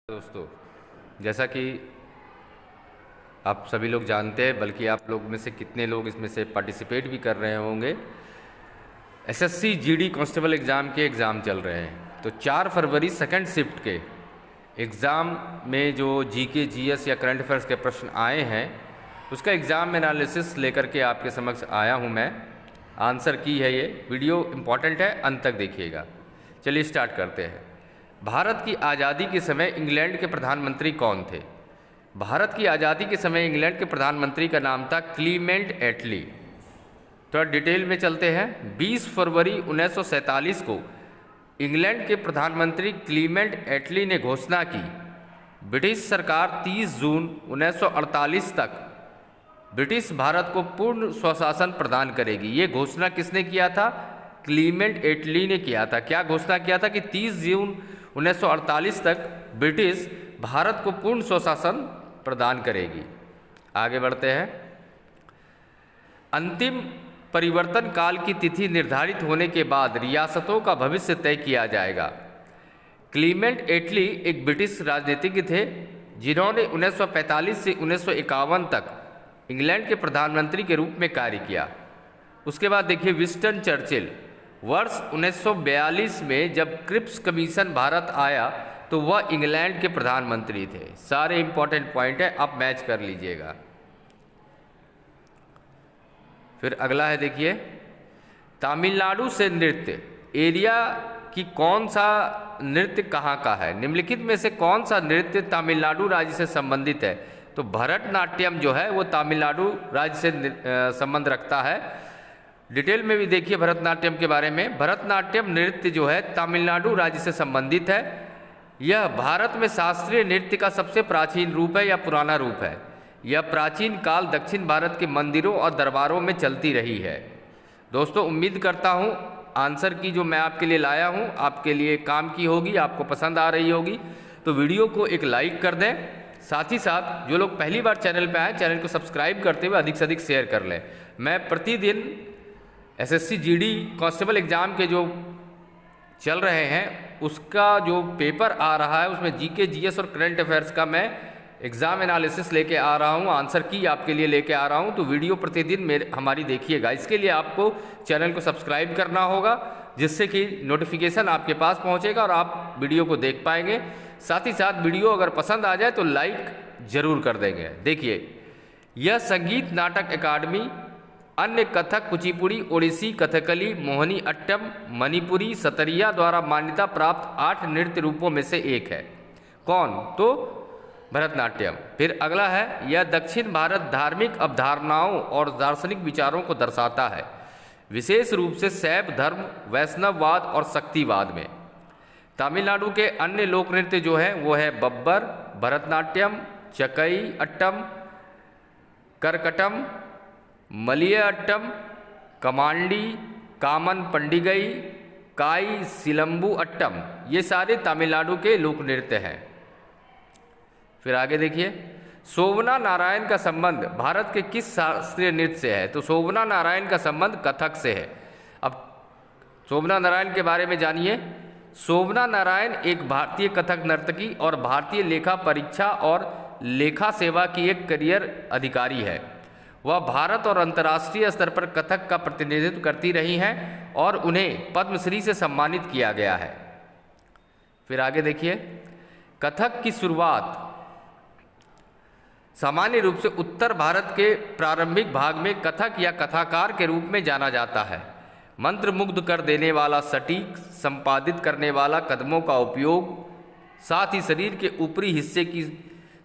दोस्तों, जैसा कि आप सभी लोग जानते हैं, बल्कि आप लोग में से कितने लोग इसमें से पार्टिसिपेट भी कर रहे होंगे, एसएससी जीडी कांस्टेबल एग्ज़ाम के एग्ज़ाम चल रहे हैं। तो 4 फरवरी सेकंड शिफ्ट के एग्ज़ाम में जो जीके, जीएस या करंट अफेयर्स के प्रश्न आए हैं, उसका एग्ज़ाम एनालिसिस लेकर के आपके समक्ष आया हूँ मैं। आंसर की है ये वीडियो, इम्पॉर्टेंट है, अंत तक देखिएगा। चलिए स्टार्ट करते हैं। भारत की आज़ादी के समय इंग्लैंड के प्रधानमंत्री कौन थे? भारत की आज़ादी के समय इंग्लैंड के प्रधानमंत्री का नाम था क्लीमेंट एटली। थोड़ा डिटेल में चलते हैं। 20 फरवरी 1947 को इंग्लैंड के प्रधानमंत्री क्लीमेंट एटली ने घोषणा की, ब्रिटिश सरकार 30 जून 1948 तक ब्रिटिश भारत को पूर्ण स्वशासन प्रदान करेगी। ये घोषणा किसने किया था? क्लीमेंट एटली ने किया था। क्या घोषणा किया था? कि 30 जून 1948 तक ब्रिटिश भारत को पूर्ण स्वशासन प्रदान करेगी। आगे बढ़ते हैं। अंतिम परिवर्तन काल की तिथि निर्धारित होने के बाद रियासतों का भविष्य तय किया जाएगा। क्लीमेंट एटली एक ब्रिटिश राजनीतिज्ञ थे जिन्होंने 1945 से 1951 तक इंग्लैंड के प्रधानमंत्री के रूप में कार्य किया। उसके बाद देखिए विंस्टन चर्चिल। वर्ष 1942 में जब क्रिप्स कमीशन भारत आया तो वह इंग्लैंड के प्रधानमंत्री थे। सारे इंपॉर्टेंट पॉइंट है, आप मैच कर लीजिएगा। फिर अगला है, देखिए तमिलनाडु से नृत्य एरिया की कौन सा नृत्य कहाँ का है? निम्नलिखित में से कौन सा नृत्य तमिलनाडु राज्य से संबंधित है? तो भरतनाट्यम जो है वो तमिलनाडु राज्य से संबंध रखता है। डिटेल में भी देखिए भरतनाट्यम के बारे में। भरतनाट्यम नृत्य जो है तमिलनाडु राज्य से संबंधित है। यह भारत में शास्त्रीय नृत्य का सबसे प्राचीन रूप है या पुराना रूप है। यह प्राचीन काल दक्षिण भारत के मंदिरों और दरबारों में चलती रही है। दोस्तों, उम्मीद करता हूँ आंसर की जो मैं आपके लिए लाया हूँ आपके लिए काम की होगी, आपको पसंद आ रही होगी। तो वीडियो को एक लाइक कर दें। साथ ही साथ जो लोग पहली बार चैनल पर आए, चैनल को सब्सक्राइब करते हुए अधिक से अधिक शेयर कर लें। मैं प्रतिदिन एसएससी जीडी कांस्टेबल एग्ज़ाम के जो चल रहे हैं उसका जो पेपर आ रहा है उसमें जीके, जीएस और करंट अफेयर्स का मैं एग्ज़ाम एनालिसिस लेके आ रहा हूँ, आंसर की आपके लिए लेके आ रहा हूँ। तो वीडियो प्रतिदिन हमारी देखिएगा। इसके लिए आपको चैनल को सब्सक्राइब करना होगा, जिससे कि नोटिफिकेशन आपके पास पहुँचेगा और आप वीडियो को देख पाएंगे। साथ ही साथ वीडियो अगर पसंद आ जाए तो लाइक ज़रूर कर देंगे। देखिए, यह संगीत नाटक अकादमी अन्य कथक, कुचिपुड़ी, ओडिसी, कथकली, मोहिनी अट्टम, मणिपुरी, सतरिया द्वारा मान्यता प्राप्त 8 नृत्य रूपों में से एक है। कौन? तो भरतनाट्यम। फिर अगला है, यह दक्षिण भारत धार्मिक अवधारणाओं और दार्शनिक विचारों को दर्शाता है, विशेष रूप से शैव धर्म, वैष्णववाद और शक्तिवाद में। तमिलनाडु के अन्य लोक नृत्य जो है वो है बब्बर, भरतनाट्यम, चकई अट्टम, करकटम, मलियाट्टम, कमांडी, कामन पंडिगई, काई सिलंबु अट्टम, ये सारे तमिलनाडु के लोक नृत्य हैं। फिर आगे देखिए, शोभना नारायण का संबंध भारत के किस शास्त्रीय नृत्य से है? तो शोभना नारायण का संबंध कथक से है। अब शोभना नारायण के बारे में जानिए। शोभना नारायण एक भारतीय कथक नर्तकी और भारतीय लेखा परीक्षा और लेखा सेवा की एक करियर अधिकारी है। वह भारत और अंतर्राष्ट्रीय स्तर पर कथक का प्रतिनिधित्व करती रही हैं और उन्हें पद्मश्री से सम्मानित किया गया है। फिर आगे देखिए, कथक की शुरुआत सामान्य रूप से उत्तर भारत के प्रारंभिक भाग में कथक या कथाकार के रूप में जाना जाता है। मंत्रमुग्ध कर देने वाला, सटीक संपादित करने वाला कदमों का उपयोग, साथ ही शरीर के ऊपरी हिस्से की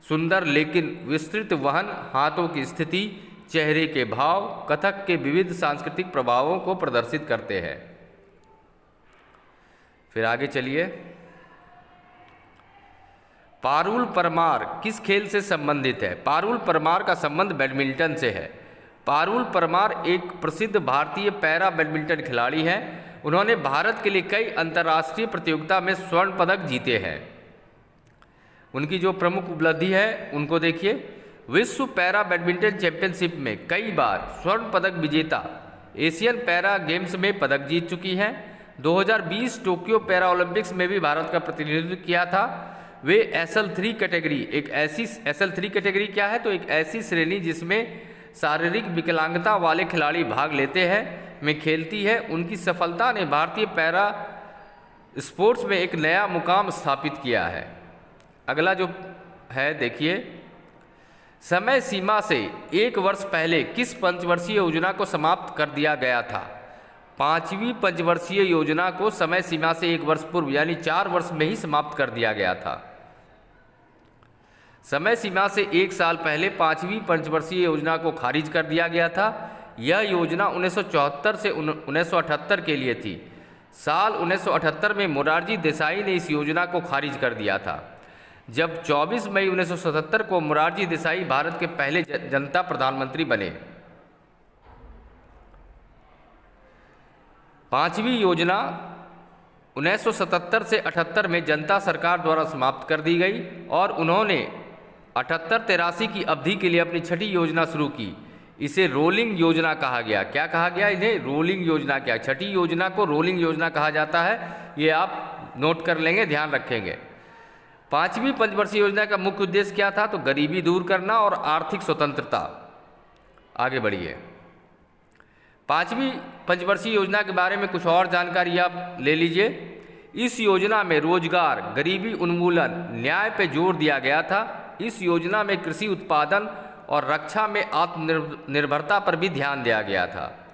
सुंदर लेकिन विस्तृत वहन, हाथों की स्थिति, चेहरे के भाव कथक के विविध सांस्कृतिक प्रभावों को प्रदर्शित करते हैं। फिर आगे चलिए, पारुल परमार किस खेल से संबंधित है? पारुल परमार का संबंध बैडमिंटन से है। पारुल परमार एक प्रसिद्ध भारतीय पैरा बैडमिंटन खिलाड़ी हैं। उन्होंने भारत के लिए कई अंतर्राष्ट्रीय प्रतियोगिता में स्वर्ण पदक जीते हैं। उनकी जो प्रमुख उपलब्धि है उनको देखिए। विश्व पैरा बैडमिंटन चैंपियनशिप में कई बार स्वर्ण पदक विजेता, एशियन पैरा गेम्स में पदक जीत चुकी हैं। 2020 टोक्यो पैरा ओलंपिक्स में भी भारत का प्रतिनिधित्व किया था। वे SL3 कैटेगरी, एक ऐसी SL3 कैटेगरी क्या है, तो एक ऐसी श्रेणी जिसमें शारीरिक विकलांगता वाले खिलाड़ी भाग लेते हैं में खेलती है। उनकी सफलता ने भारतीय पैरा स्पोर्ट्स में एक नया मुकाम स्थापित किया है। अगला जो है देखिए, समय सीमा से 1 वर्ष पहले किस पंचवर्षीय योजना को समाप्त कर दिया गया था? 5वीं पंचवर्षीय योजना को समय सीमा से 1 वर्ष पूर्व यानी 4 वर्ष में ही समाप्त कर दिया गया था। समय सीमा से 1 साल पहले 5वीं पंचवर्षीय योजना को खारिज कर दिया गया था। यह योजना 1974 से 1978 के लिए थी। साल 1978 में मोरारजी देसाई ने इस योजना को खारिज कर दिया था। जब 24 मई 1977 को मोरारजी देसाई भारत के पहले जनता प्रधानमंत्री बने। 5वीं योजना 1977 से 78 में जनता सरकार द्वारा समाप्त कर दी गई और उन्होंने 78-83 की अवधि के लिए अपनी छठी योजना शुरू की। इसे रोलिंग योजना कहा गया। क्या कहा गया इन्हें? रोलिंग योजना। क्या छठी योजना को रोलिंग योजना कहा जाता है, ये आप नोट कर लेंगे, ध्यान रखेंगे। 5वीं पंचवर्षीय योजना का मुख्य उद्देश्य क्या था? तो गरीबी दूर करना और आर्थिक स्वतंत्रता। आगे बढ़िए। 5वीं पंचवर्षीय योजना के बारे में कुछ और जानकारी आप ले लीजिए। इस योजना में रोजगार, गरीबी उन्मूलन, न्याय पे जोर दिया गया था। इस योजना में कृषि उत्पादन और रक्षा में आत्मनिर्भरता पर भी ध्यान दिया गया था।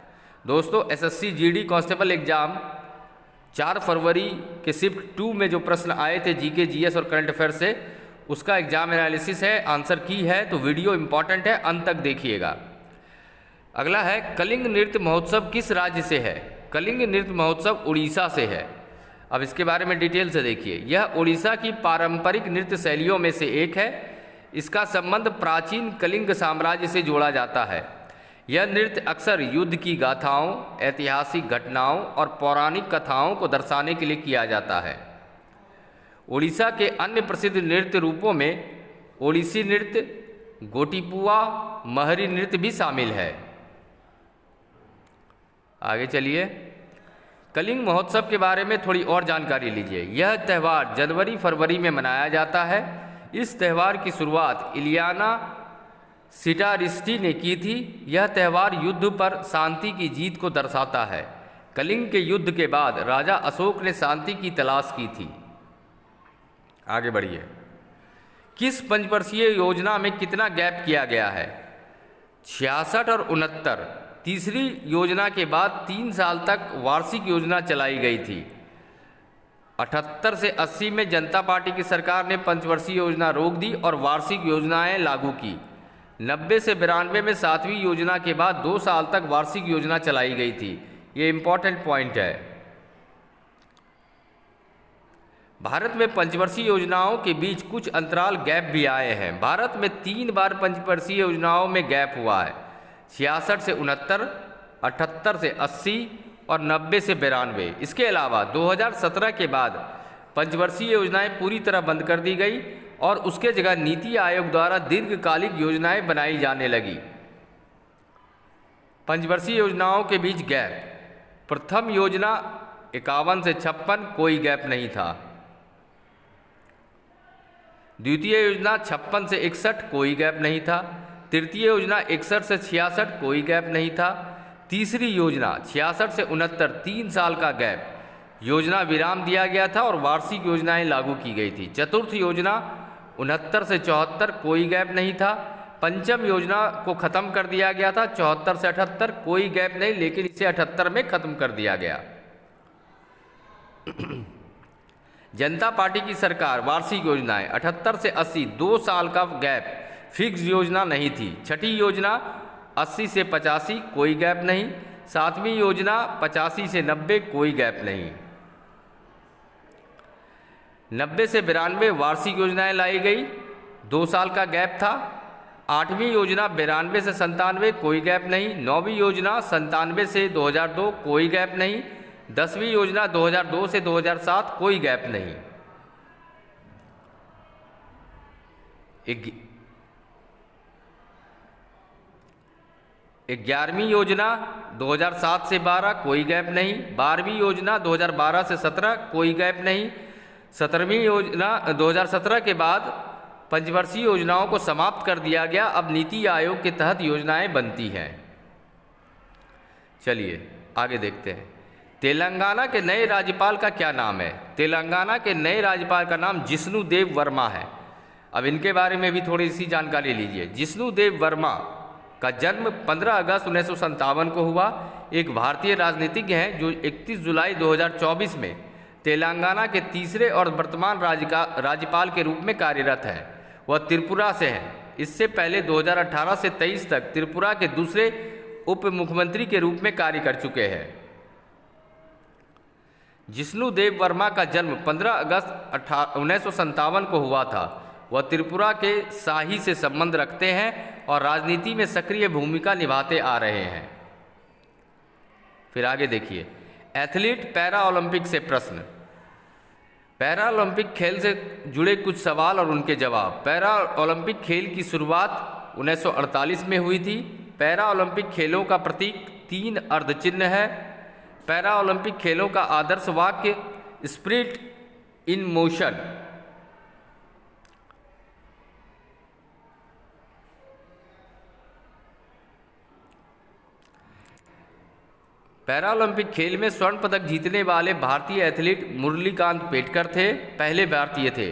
दोस्तों, SSC GD कांस्टेबल एग्जाम 4 फरवरी के शिफ्ट 2 में जो प्रश्न आए थे GK GS और करंट अफेयर से, उसका एग्जाम एनालिसिस है, आंसर की है, तो वीडियो इंपॉर्टेंट है, अंत तक देखिएगा। अगला है, कलिंग नृत्य महोत्सव किस राज्य से है? कलिंग नृत्य महोत्सव उड़ीसा से है। अब इसके बारे में डिटेल से देखिए। यह उड़ीसा की पारंपरिक नृत्य शैलियों में से एक है। इसका संबंध प्राचीन कलिंग साम्राज्य से जोड़ा जाता है। यह नृत्य अक्सर युद्ध की गाथाओं, ऐतिहासिक घटनाओं और पौराणिक कथाओं को दर्शाने के लिए किया जाता है। उड़ीसा के अन्य प्रसिद्ध नृत्य रूपों में ओडिसी नृत्य, गोटीपुआ, महरी नृत्य भी शामिल है। आगे चलिए, कलिंग महोत्सव के बारे में थोड़ी और जानकारी लीजिए। यह त्यौहार जनवरी-फरवरी में मनाया जाता है। इस त्यौहार की शुरुआत इलियाना सिटारिस्टी ने की थी। यह त्यौहार युद्ध पर शांति की जीत को दर्शाता है। कलिंग के युद्ध के बाद राजा अशोक ने शांति की तलाश की थी। आगे बढ़िए। किस पंचवर्षीय योजना में कितना गैप किया गया है? 66 और 69। तीसरी योजना के बाद 3 साल तक वार्षिक योजना चलाई गई थी। 78 से 80 में जनता पार्टी की सरकार ने पंचवर्षीय योजना रोक दी और वार्षिक योजनाएं लागू की। 90 से 92 में 7वीं योजना के बाद 2 साल तक वार्षिक योजना चलाई गई थी। ये इंपॉर्टेंट पॉइंट है। भारत में पंचवर्षीय योजनाओं के बीच कुछ अंतराल गैप भी आए हैं। भारत में 3 बार पंचवर्षीय योजनाओं में गैप हुआ है। 66 से 69, 78 से 80 और 90 से 92। इसके अलावा 2017 के बाद पंचवर्षीय योजनाएं पूरी तरह बंद कर दी गई और उसके जगह नीति आयोग द्वारा दीर्घकालिक योजनाएं बनाई जाने लगी। पंचवर्षीय योजनाओं के बीच गैप। प्रथम योजना 51 से 56, कोई गैप नहीं था। द्वितीय योजना 56 से 61, कोई गैप नहीं था। तृतीय योजना 61 से 66, कोई गैप नहीं था। तीसरी योजना 66 से 69, 3 साल का गैप, योजना विराम दिया गया था और वार्षिक योजनाएं लागू की गई थी। चतुर्थ योजना 69 से 74, कोई गैप नहीं था। पंचम योजना को ख़त्म कर दिया गया था 74 से 78, कोई गैप नहीं, लेकिन इसे 78 में ख़त्म कर दिया गया। जनता पार्टी की सरकार वार्षिक योजनाएं 78 से 80, 2 साल का गैप, फिक्स योजना नहीं थी। छठी योजना 80 से 85, कोई गैप नहीं। 7वीं योजना 85 से 90, कोई गैप नहीं। 90 से 92 वार्षिक योजनाएं लाई गई, 2 साल का गैप था। 8वीं योजना 92 से 97, कोई गैप नहीं। 9वीं योजना 97 से 2002, कोई गैप नहीं। 10वीं योजना 2002 से 2007, कोई गैप नहीं। 11वीं योजना 2007 से 12, कोई गैप नहीं। 12वीं योजना 2012 से 17, कोई गैप नहीं। 17वीं योजना 2017 के बाद पंचवर्षीय योजनाओं को समाप्त कर दिया गया। अब नीति आयोग के तहत योजनाएं बनती हैं। चलिए आगे देखते हैं। तेलंगाना के नए राज्यपाल का क्या नाम है? तेलंगाना के नए राज्यपाल का नाम जिष्णु देव वर्मा है। अब इनके बारे में भी थोड़ी सी जानकारी लीजिए। जिष्णु देव वर्मा का जन्म 15 अगस्त 1957 को हुआ। एक भारतीय राजनीतिज्ञ हैं जो 31 जुलाई 2024 में तेलंगाना के तीसरे और वर्तमान राज्यपाल के रूप में कार्यरत हैं। वह त्रिपुरा से हैं। इससे पहले 2018 से 23 तक त्रिपुरा के दूसरे उप मुख्यमंत्री के रूप में कार्य कर चुके हैं। जिष्णु देव वर्मा का जन्म 15 अगस्त 1957 को हुआ था। वह त्रिपुरा के शाही से संबंध रखते हैं और राजनीति में सक्रिय भूमिका निभाते आ रहे हैं। फिर आगे देखिए, एथलीट पैरा ओलंपिक से प्रश्न। पैरा ओलंपिक खेल से जुड़े कुछ सवाल और उनके जवाब। पैरा ओलंपिक खेल की शुरुआत 1948 में हुई थी। पैरा ओलंपिक खेलों का प्रतीक 3 अर्धचिह्न है। पैरा ओलंपिक खेलों का आदर्श वाक्य spirit in motion. Para Olympic खेल में स्वर्ण पदक जीतने वाले भारतीय एथलीट मुरलीकांत पेटकर थे, पहले भारतीय थे।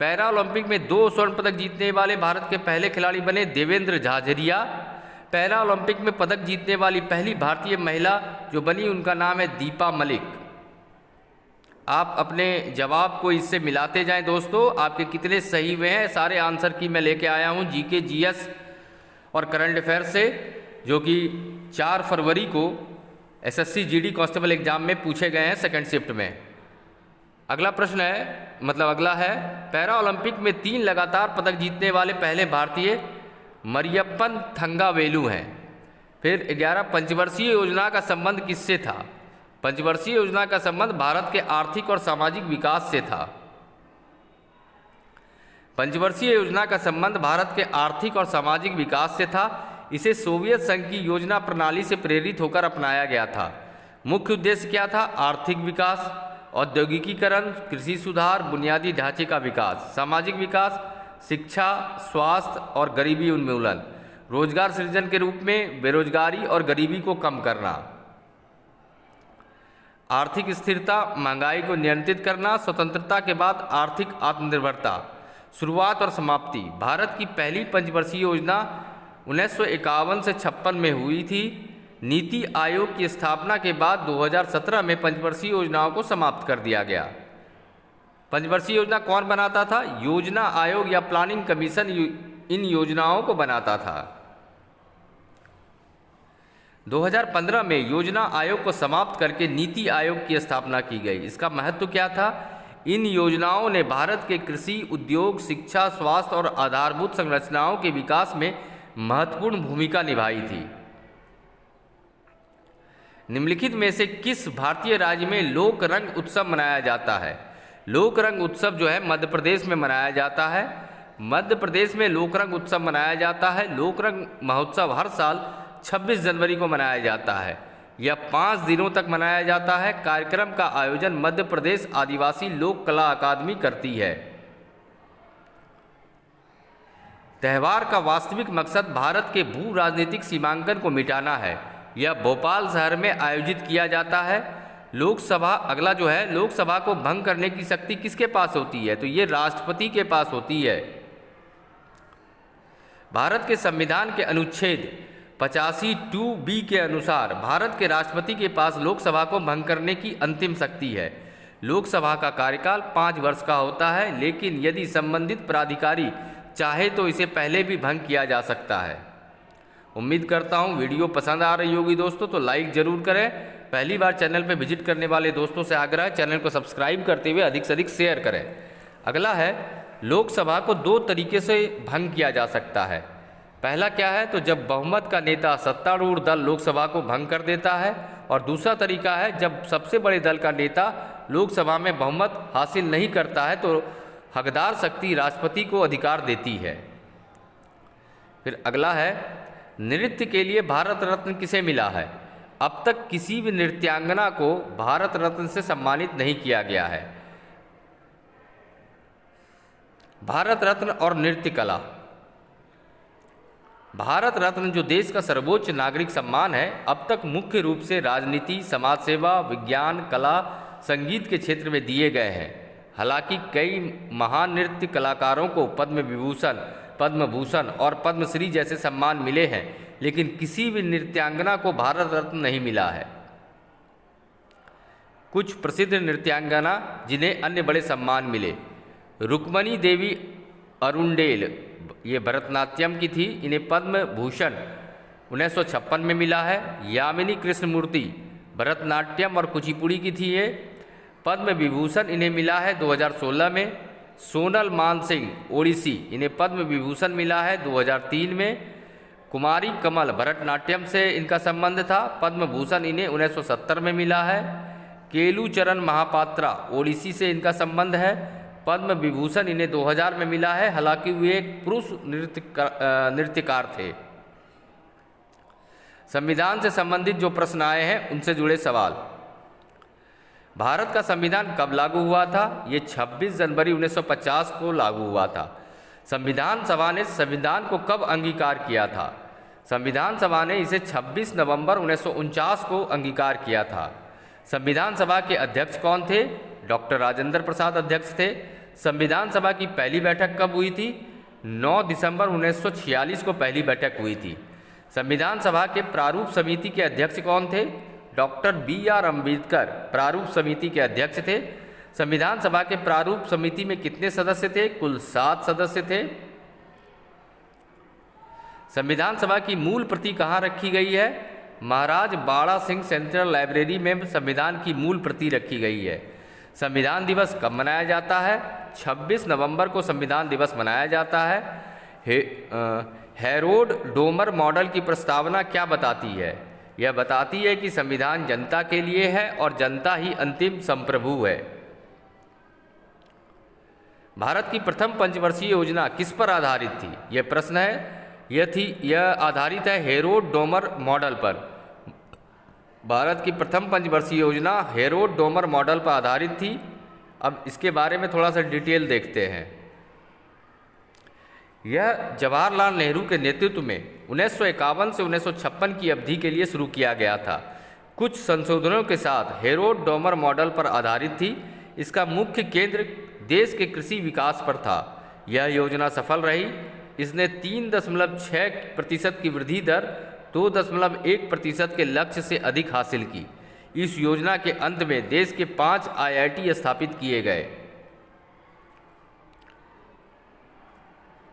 पैरा ओलंपिक में 2 स्वर्ण पदक जीतने वाले भारत के पहले खिलाड़ी बने देवेंद्र झाझरिया। पैरा ओलंपिक में पदक जीतने वाली पहली भारतीय महिला जो बनी उनका नाम है दीपा मलिक। आप अपने जवाब को इससे मिलाते जाएं दोस्तों, आपके कितने सही हुए हैं। सारे आंसर की मैं लेके आया हूं जीके, जीएस और करंट अफेयर्स से, जो कि 4 फरवरी को एसएससी जीडी कांस्टेबल एग्जाम में पूछे गए हैं सेकंड शिफ्ट में। अगला प्रश्न है, अगला है, पैरा ओलंपिक में 3 लगातार पदक जीतने वाले पहले भारतीय मरियप्पन थंगावेलु हैं। फिर 11, पंचवर्षीय योजना का संबंध किससे था? पंचवर्षीय योजना का संबंध भारत के आर्थिक और सामाजिक विकास से था। पंचवर्षीय योजना का संबंध भारत के आर्थिक और सामाजिक विकास से था। इसे सोवियत संघ की योजना प्रणाली से प्रेरित होकर अपनाया गया था। मुख्य उद्देश्य क्या था? आर्थिक विकास, औद्योगिकीकरण, कृषि सुधार, बुनियादी ढांचे का विकास, सामाजिक विकास, शिक्षा, स्वास्थ्य और गरीबी उन्मूलन, रोजगार सृजन के रूप में बेरोजगारी और गरीबी को कम करना, आर्थिक स्थिरता, महंगाई को नियंत्रित करना, स्वतंत्रता के बाद आर्थिक आत्मनिर्भरता। शुरुआत और समाप्ति। भारत की पहली पंचवर्षीय योजना 1951 से 56 में हुई थी। नीति आयोग की स्थापना के बाद 2017 में पंचवर्षीय योजनाओं को समाप्त कर दिया गया। पंचवर्षीय योजना कौन बनाता था? योजना आयोग या प्लानिंग कमीशन इन योजनाओं को बनाता था। 2015 में योजना आयोग को समाप्त करके नीति आयोग की स्थापना की गई। इसका महत्व क्या था? इन योजनाओं ने भारत के कृषि, उद्योग, शिक्षा, स्वास्थ्य और आधारभूत संरचनाओं के विकास में महत्वपूर्ण भूमिका निभाई थी। निम्नलिखित में से किस भारतीय राज्य में लोक रंग उत्सव मनाया जाता है? लोक रंग उत्सव जो है मध्य प्रदेश में मनाया जाता है। मध्य प्रदेश में लोक रंग उत्सव मनाया जाता है। लोक रंग महोत्सव हर साल 26 जनवरी को मनाया जाता है। यह 5 दिनों तक मनाया जाता है। कार्यक्रम का आयोजन मध्य प्रदेश आदिवासी लोक कला अकादमी करती है। त्यौहार का वास्तविक मकसद भारत के भू राजनीतिक सीमांकन को मिटाना है। यह भोपाल शहर में आयोजित किया जाता है। लोकसभा, अगला जो है, लोकसभा को भंग करने की शक्ति किसके पास होती है? तो ये राष्ट्रपति के पास होती है। भारत के संविधान के अनुच्छेद 85(2)(b) के अनुसार भारत के राष्ट्रपति के पास लोकसभा को भंग करने की अंतिम शक्ति है। लोकसभा का कार्यकाल 5 वर्ष का होता है, लेकिन यदि संबंधित प्राधिकारी चाहे तो इसे पहले भी भंग किया जा सकता है। उम्मीद करता हूँ वीडियो पसंद आ रही होगी दोस्तों, तो लाइक ज़रूर करें। पहली बार चैनल पर विजिट करने वाले दोस्तों से आग्रह है, चैनल को सब्सक्राइब करते हुए अधिक से अधिक शेयर करें। अगला है, लोकसभा को 2 तरीके से भंग किया जा सकता है। पहला क्या है? तो जब बहुमत का नेता सत्तारूढ़ दल लोकसभा को भंग कर देता है, और दूसरा तरीका है जब सबसे बड़े दल का नेता लोकसभा में बहुमत हासिल नहीं करता है तो हकदार शक्ति राष्ट्रपति को अधिकार देती है। फिर अगला है, नृत्य के लिए भारत रत्न किसे मिला है? अब तक किसी भी नृत्यांगना को भारत रत्न से सम्मानित नहीं किया गया है। भारत रत्न और नृत्य कला। भारत रत्न जो देश का सर्वोच्च नागरिक सम्मान है, अब तक मुख्य रूप से राजनीति, समाज सेवा, विज्ञान, कला, संगीत के क्षेत्र में दिए गए हैं। हालांकि कई महान नृत्य कलाकारों को पद्म विभूषण, पद्म भूषण और पद्मश्री जैसे सम्मान मिले हैं, लेकिन किसी भी नृत्यांगना को भारत रत्न नहीं मिला है। कुछ प्रसिद्ध नृत्यांगना जिन्हें अन्य बड़े सम्मान मिले: रुक्मणी देवी अरुंडेल, ये भरतनाट्यम की थी, इन्हें पद्म भूषण 1956 में मिला है। यामिनी कृष्णमूर्ति भरतनाट्यम और कुचिपुड़ी की थी, ये पद्म विभूषण इन्हें मिला है 2016 में। सोनल मानसिंह ओडिसी, इन्हें पद्म विभूषण मिला है 2003 में। कुमारी कमल भरतनाट्यम से इनका संबंध था, पद्म भूषण इन्हें 1970 में मिला है। केलूचरण महापात्रा ओडिसी से इनका संबंध है, पद्म विभूषण इन्हें 2000 में मिला है। हालांकि वे एक पुरुष नृत्यकार थे। संविधान से संबंधित जो प्रश्न आए हैं उनसे जुड़े सवाल: भारत का संविधान कब लागू हुआ था? ये 26 जनवरी 1950 को लागू हुआ था। संविधान सभा ने संविधान को कब अंगीकार किया था? संविधान सभा ने इसे 26 नवंबर 1949 को अंगीकार किया था। संविधान सभा के अध्यक्ष कौन थे? डॉक्टर राजेंद्र प्रसाद अध्यक्ष थे। संविधान सभा की पहली बैठक कब हुई थी? 9 दिसंबर 1946 को पहली बैठक हुई थी। संविधान सभा के प्रारूप समिति के अध्यक्ष कौन थे? डॉक्टर BR अम्बेडकर प्रारूप समिति के अध्यक्ष थे। संविधान सभा के प्रारूप समिति में कितने सदस्य थे? कुल 7 सदस्य थे। संविधान सभा की मूल प्रति कहाँ रखी गई है? महाराज बाड़ा सिंह सेंट्रल लाइब्रेरी में संविधान की मूल प्रति रखी गई है। संविधान दिवस कब मनाया जाता है? 26 नवंबर को संविधान दिवस मनाया जाता है। हेरोड डोमर मॉडल की प्रस्तावना क्या बताती है? यह बताती है कि संविधान जनता के लिए है और जनता ही अंतिम संप्रभु है। भारत की प्रथम पंचवर्षीय योजना किस पर आधारित थी? यह प्रश्न है। यह आधारित है हेरोड डोमर मॉडल पर। भारत की प्रथम पंचवर्षीय योजना हेरोड डोमर मॉडल पर आधारित थी। अब इसके बारे में थोड़ा सा डिटेल देखते हैं। यह जवाहरलाल नेहरू के नेतृत्व में 1951 से 1956 की अवधि के लिए शुरू किया गया था। कुछ संशोधनों के साथ हेरोड डोमर मॉडल पर आधारित थी। इसका मुख्य केंद्र देश के कृषि विकास पर था। यह योजना सफल रही। इसने 3.6% की वृद्धि दर 2.1% के लक्ष्य से अधिक हासिल की। इस योजना के अंत में देश के 5 IIT स्थापित किए गए।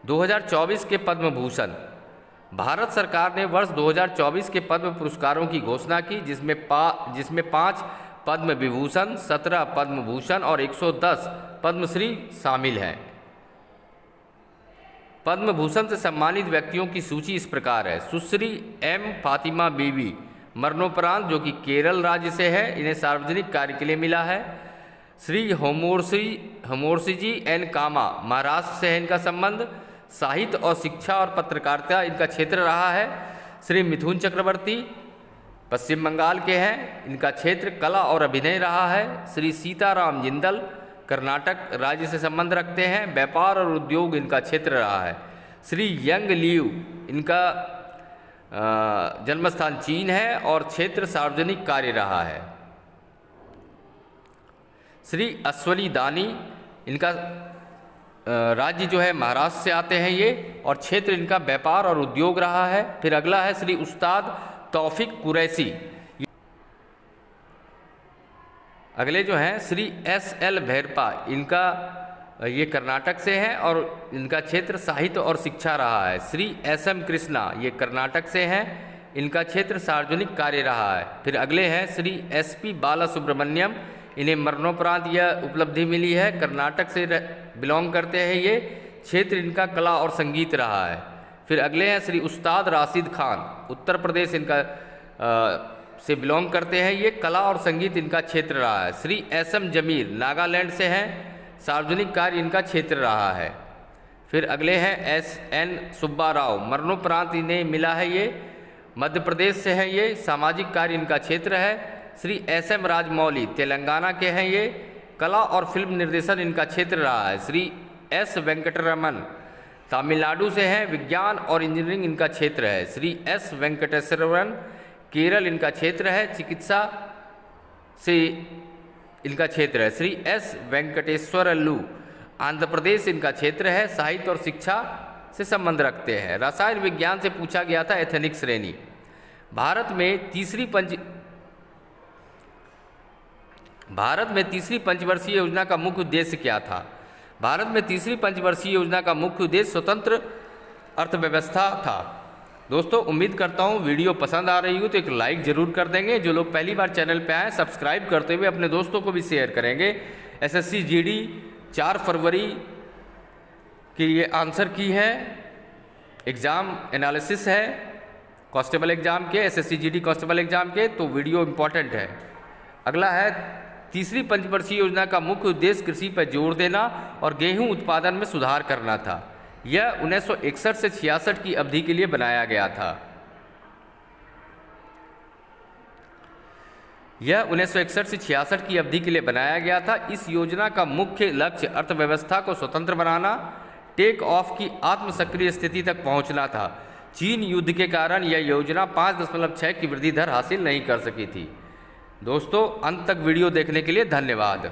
2024 के पद्म भूषण। भारत सरकार ने वर्ष 2024 के पद्म पुरस्कारों की घोषणा की, जिसमें 5 पद्म विभूषण, 17 पद्म भूषण और 110 पद्मश्री शामिल हैं। पद्म भूषण से सम्मानित व्यक्तियों की सूची इस प्रकार है: सुश्री M फातिमा बीवी मरणोपरांत, जो कि केरल राज्य से है, इन्हें सार्वजनिक कार्य के लिए मिला है। श्री होमोर्सी जी N कामा, महाराष्ट्र से है इनका संबंध। साहित्य और शिक्षा और पत्रकारिता इनका क्षेत्र रहा है। श्री मिथुन चक्रवर्ती पश्चिम बंगाल के हैं, इनका क्षेत्र कला और अभिनय रहा है। श्री सीताराम जिंदल कर्नाटक राज्य से संबंध रखते हैं, व्यापार और उद्योग इनका क्षेत्र रहा है। श्री यंग लियू, इनका जन्मस्थान चीन है और क्षेत्र सार्वजनिक कार्य रहा है। श्री अश्वनी दानी, इनका राज्य जो है महाराष्ट्र से आते हैं ये, और क्षेत्र इनका व्यापार और उद्योग रहा है। फिर अगला है श्री उस्ताद तौफिक कुरैशी। अगले जो हैं श्री SL भैरपा, इनका ये कर्नाटक से हैं और इनका क्षेत्र साहित्य और शिक्षा रहा है। श्री SM कृष्णा, ये कर्नाटक से हैं, इनका क्षेत्र सार्वजनिक कार्य रहा है। फिर अगले हैं श्री SP बालासुब्रमण्यम, इन्हें मरणोपरांत यह उपलब्धि मिली है, कर्नाटक से बिलोंग करते हैं ये, क्षेत्र इनका कला और संगीत रहा है। फिर अगले हैं श्री उस्ताद राशिद खान, उत्तर प्रदेश इनका से बिलोंग करते हैं ये, कला और संगीत इनका क्षेत्र रहा है। श्री SM जमीर नागालैंड से हैं, सार्वजनिक कार्य इनका क्षेत्र रहा है। फिर अगले हैं SN सुब्बा राव, मरणोपरांत इन्हें मिला है ये, मध्य प्रदेश से है ये, सामाजिक कार्य इनका क्षेत्र है। श्री SM राजमौली तेलंगाना के हैं ये, कला और फिल्म निर्देशन इनका क्षेत्र रहा है। श्री एस वेंकटरमन तमिलनाडु से हैं, विज्ञान और इंजीनियरिंग इनका क्षेत्र है। श्री एस वेंकटेश्वरन केरल इनका क्षेत्र है, चिकित्सा से इनका क्षेत्र है। श्री एस वेंकटेश्वरलू आंध्र प्रदेश इनका क्षेत्र है, साहित्य और शिक्षा से संबंध रखते हैं। रसायन विज्ञान से पूछा गया था, एथेनिक श्रेणी। भारत में तीसरी पंचवर्षीय योजना का मुख्य उद्देश्य क्या था? भारत में तीसरी पंचवर्षीय योजना का मुख्य उद्देश्य स्वतंत्र अर्थव्यवस्था था। दोस्तों, उम्मीद करता हूँ वीडियो पसंद आ रही हो तो एक लाइक जरूर कर देंगे। जो लोग पहली बार चैनल पे आए सब्सक्राइब करते हुए अपने दोस्तों को भी शेयर करेंगे। एसएससी जीडी 4 फरवरी की ये आंसर की है, एग्ज़ाम एनालिसिस है कांस्टेबल एग्ज़ाम के, एसएससी जीडी कांस्टेबल एग्ज़ाम के, तो वीडियो इम्पॉर्टेंट है। अगला है तीसरी पंचवर्षीय योजना का मुख्य उद्देश्य कृषि पर जोर देना और गेहूं उत्पादन में सुधार करना था। यह 1961 से 66 की अवधि के लिए बनाया गया था। यह 1961 से 66 की अवधि के लिए बनाया गया था। इस योजना का मुख्य लक्ष्य अर्थव्यवस्था को स्वतंत्र बनाना, टेक ऑफ की आत्मसक्रिय स्थिति तक पहुंचना था। चीन युद्ध के कारण यह योजना 5.6 की वृद्धि दर हासिल नहीं कर सकी थी। दोस्तों, अंत तक वीडियो देखने के लिए धन्यवाद।